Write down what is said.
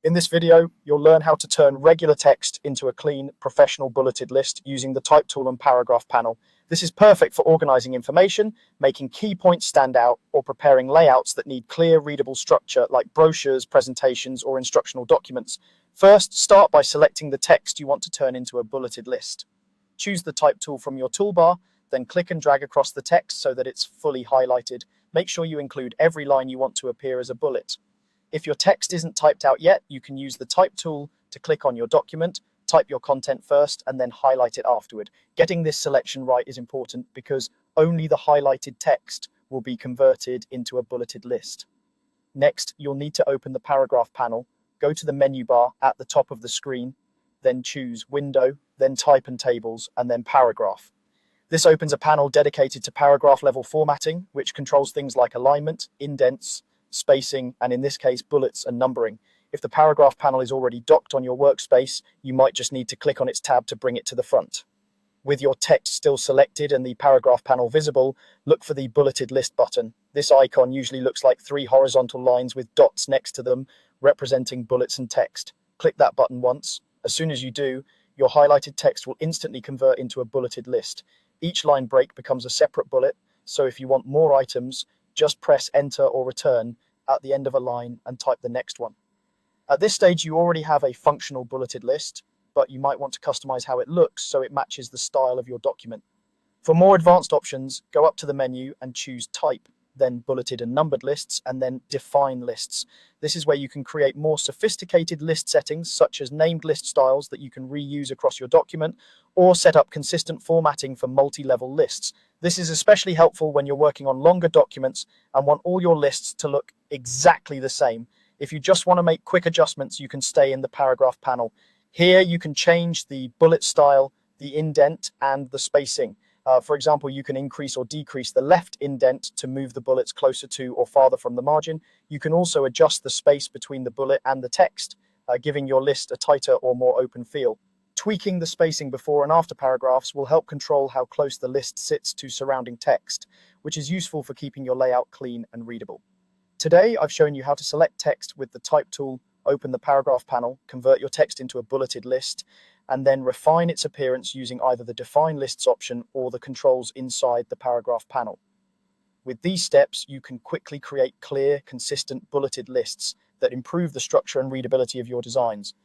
In this video, you'll learn how to turn regular text into a clean, professional bulleted list using the Type tool and Paragraph panel. This is perfect for organizing information, making key points stand out, or preparing layouts that need clear, readable structure like brochures, presentations, or instructional documents. First, start by selecting the text you want to turn into a bulleted list. Choose the Type tool from your toolbar, then click and drag across the text so that it's fully highlighted. Make sure you include every line you want to appear as a bullet. If your text isn't typed out yet, you can use the Type tool to click on your document, type your content first, and then highlight it afterward. Getting this selection right is important because only the highlighted text will be converted into a bulleted list. Next, you'll need to open the Paragraph panel, go to the menu bar at the top of the screen, then choose Window, then Type and Tables, and then Paragraph. This opens a panel dedicated to paragraph level formatting, which controls things like alignment, indents, spacing, and in this case, bullets and numbering. If the paragraph panel is already docked on your workspace, you might just need to click on its tab to bring it to the front. With your text still selected and the paragraph panel visible, look for the bulleted list button. This icon usually looks like three horizontal lines with dots next to them, representing bullets and text. Click that button once. As soon as you do, your highlighted text will instantly convert into a bulleted list. Each line break becomes a separate bullet, so if you want more items, just press Enter or Return at the end of a line and type the next one. At this stage, you already have a functional bulleted list, but you might want to customize how it looks so it matches the style of your document. For more advanced options, go up to the menu and choose Type, then Bulleted and Numbered Lists, and then Define Lists. This is where you can create more sophisticated list settings, such as named list styles that you can reuse across your document, or set up consistent formatting for multi-level lists. This is especially helpful when you're working on longer documents and want all your lists to look exactly the same. If you just want to make quick adjustments, you can stay in the Paragraph panel. Here you can change the bullet style, the indent, and the spacing. For example, you can increase or decrease the left indent to move the bullets closer to or farther from the margin. You can also adjust the space between the bullet and the text, giving your list a tighter or more open feel. Tweaking the spacing before and after paragraphs will help control how close the list sits to surrounding text, which is useful for keeping your layout clean and readable. Today, I've shown you how to select text with the Type tool, open the Paragraph panel, convert your text into a bulleted list, and then refine its appearance using either the Define Lists option or the controls inside the Paragraph panel. With these steps, you can quickly create clear, consistent bulleted lists that improve the structure and readability of your designs.